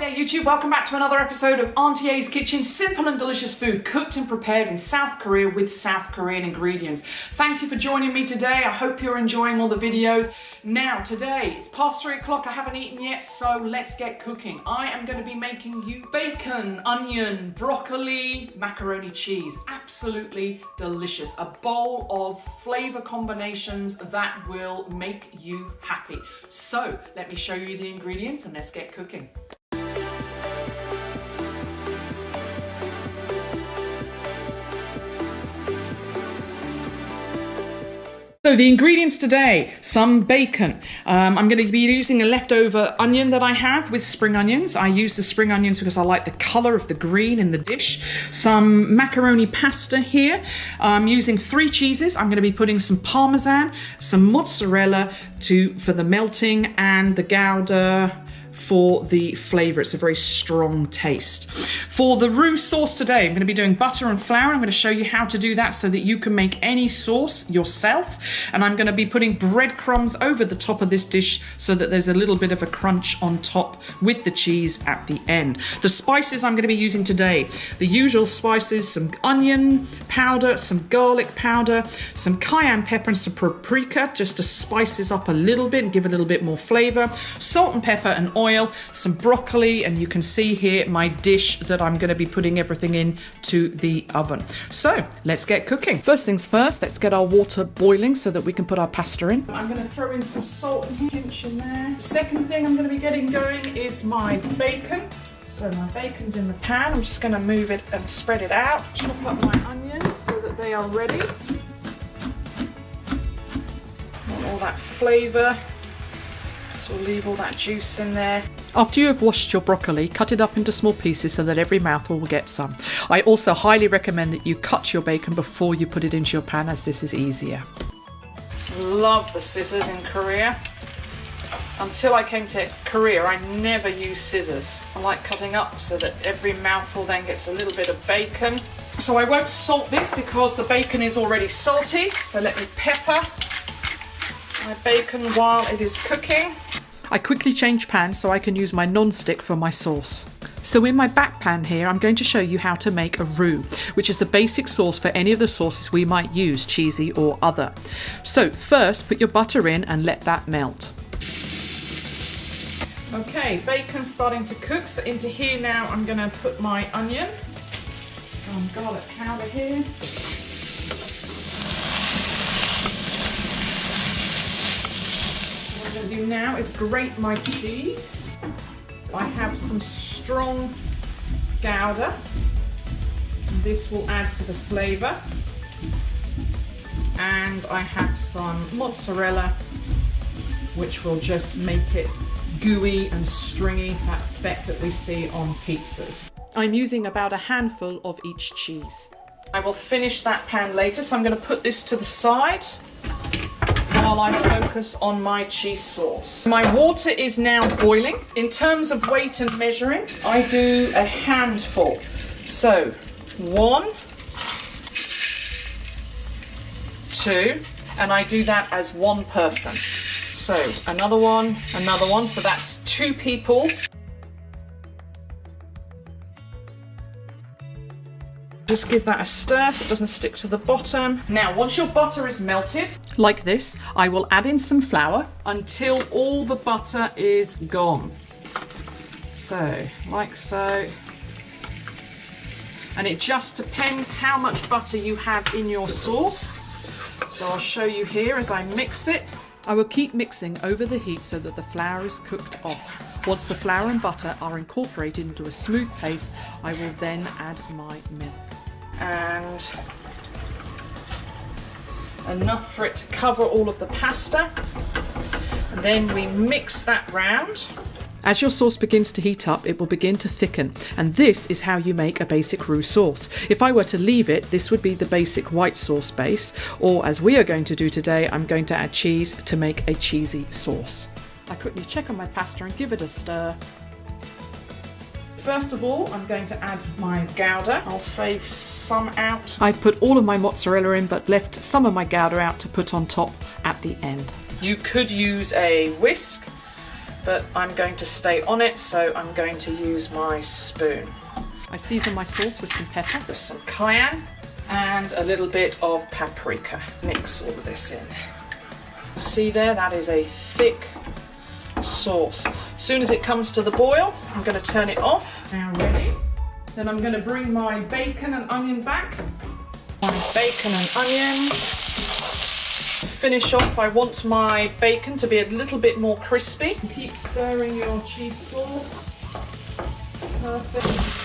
there YouTube, welcome back to another episode of Auntie's Kitchen. Simple and delicious food cooked and prepared in South Korea with South Korean ingredients. Thank you for joining me today. I hope you're enjoying all the videos. Now today, it's past 3 o'clock, I haven't eaten yet, so let's get cooking. I am going to be making you bacon, onion, broccoli, macaroni cheese. Absolutely delicious. A bowl of flavor combinations that will make you happy. So let me show you the ingredients and let's get cooking. So the ingredients today, some bacon. I'm going to be using a leftover onion that I have with spring onions. I use the spring onions because I like the color of the green in the dish. Some macaroni pasta here. I'm using 3 cheeses. I'm going to be putting some parmesan, some mozzarella for the melting, and the gouda for the flavor. It's a very strong taste. For the roux sauce today, I'm going to be doing butter and flour. I'm going to show you how to do that so that you can make any sauce yourself. And I'm going to be putting breadcrumbs over the top of this dish so that there's a little bit of a crunch on top with the cheese at the end. The spices I'm going to be using today, the usual spices, some onion powder, some garlic powder, some cayenne pepper and some paprika, just to spice this up a little bit and give a little bit more flavor, salt and pepper and oil, some broccoli, and you can see here my dish that I'm going to be putting everything in to the oven. So let's get cooking. First things first, let's get our water boiling so that we can put our pasta in. I'm going to throw in some salt and pinch in there. Second thing I'm going to be getting going is my bacon. So my bacon's in the pan. I'm just going to move it and spread it out. Chop up my onions so that they are ready. Want all that flavor. So we'll leave all that juice in there. After you have washed your broccoli, cut it up into small pieces so that every mouthful will get some. I also highly recommend that you cut your bacon before you put it into your pan, as this is easier. Love the scissors in Korea. Until I came to Korea, I never used scissors. I like cutting up so that every mouthful then gets a little bit of bacon. So I won't salt this because the bacon is already salty. So let me pepper my bacon while it is cooking. I quickly change pans so I can use my non-stick for my sauce. So in my back pan here, I'm going to show you how to make a roux, which is the basic sauce for any of the sauces we might use, cheesy or other. So first, put your butter in and let that melt. Okay, bacon's starting to cook, so into here now I'm going to put my onion, some garlic powder here. What I'm going to do now is grate my cheese. I have some strong gouda. This will add to the flavour. And I have some mozzarella, which will just make it gooey and stringy, that effect that we see on pizzas. I'm using about a handful of each cheese. I will finish that pan later, so I'm going to put this to the side while I focus on my cheese sauce. My water is now boiling. In terms of weight and measuring, I do a handful. So 1, 2, and I do that as one person. So another one, so that's 2 people. Just give that a stir so it doesn't stick to the bottom. Now, once your butter is melted, like this, I will add in some flour until all the butter is gone. So, like so. And it just depends how much butter you have in your sauce. So I'll show you here as I mix it. I will keep mixing over the heat so that the flour is cooked off. Once the flour and butter are incorporated into a smooth paste, I will then add my milk. And enough for it to cover all of the pasta. And then we mix that round. As your sauce begins to heat up, it will begin to thicken, and this is how you make a basic roux sauce. If I were to leave it, this would be the basic white sauce base, or as we are going to do today, I'm going to add cheese to make a cheesy sauce. I quickly check on my pasta and give it a stir. First of all, I'm going to add my gouda. I'll save some out. I've put all of my mozzarella in, but left some of my gouda out to put on top at the end. You could use a whisk, but I'm going to stay on it, so I'm going to use my spoon. I season my sauce with some pepper. Just some cayenne and a little bit of paprika. Mix all of this in. See there, that is a thick sauce. As soon as it comes to the boil, I'm going to turn it off. Now ready. Then I'm going to bring my bacon and onion back. My bacon and onions. To finish off, I want my bacon to be a little bit more crispy. Keep stirring your cheese sauce. Perfect.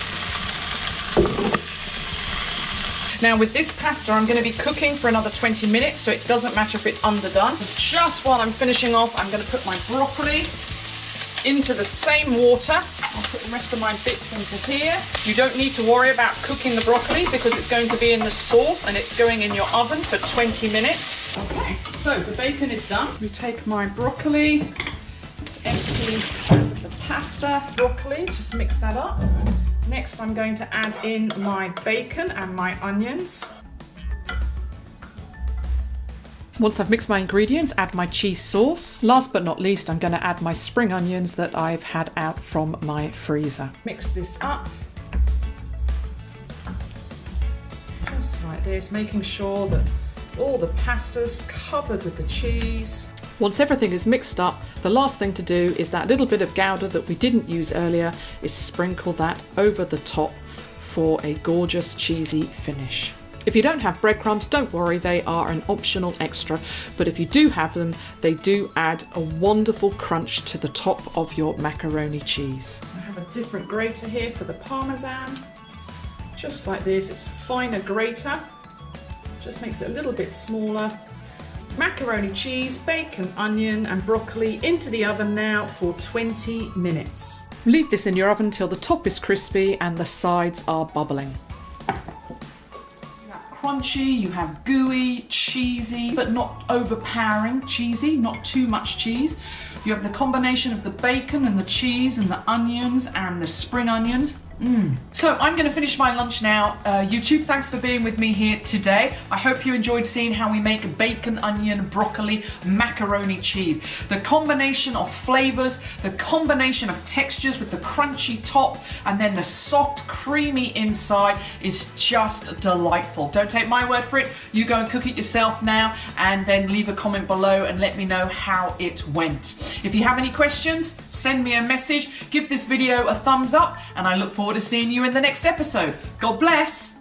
Now with this pasta, I'm going to be cooking for another 20 minutes, so it doesn't matter if it's underdone. Just while I'm finishing off, I'm going to put my broccoli into the same water. I'll put the rest of my bits into here. You don't need to worry about cooking the broccoli because it's going to be in the sauce and it's going in your oven for 20 minutes. Okay, so the bacon is done. We take my broccoli. Let's empty the pasta. Broccoli, just mix that up. Next, I'm going to add in my bacon and my onions. Once I've mixed my ingredients, add my cheese sauce. Last but not least, I'm going to add my spring onions that I've had out from my freezer. Mix this up. Just like this, making sure that all the pasta's covered with the cheese. Once everything is mixed up, the last thing to do is that little bit of gouda that we didn't use earlier, is sprinkle that over the top for a gorgeous cheesy finish. If you don't have breadcrumbs, don't worry, they are an optional extra, but if you do have them, they do add a wonderful crunch to the top of your macaroni cheese. I have a different grater here for the parmesan. Just like this, it's a finer grater. Just makes it a little bit smaller. Macaroni cheese, bacon, onion and broccoli into the oven now for 20 minutes. Leave this in your oven until the top is crispy and the sides are bubbling. Crunchy, you have gooey, cheesy, but not overpowering cheesy, not too much cheese. You have the combination of the bacon and the cheese and the onions and the spring onions. So I'm going to finish my lunch now. YouTube, thanks for being with me here today. I hope you enjoyed seeing how we make bacon, onion, broccoli, macaroni cheese. The combination of flavors, the combination of textures with the crunchy top and then the soft, creamy inside is just delightful. Don't take my word for it. You go and cook it yourself now and then leave a comment below and let me know how it went. If you have any questions, send me a message, give this video a thumbs up, and I look forward to seeing you in the next episode. God bless.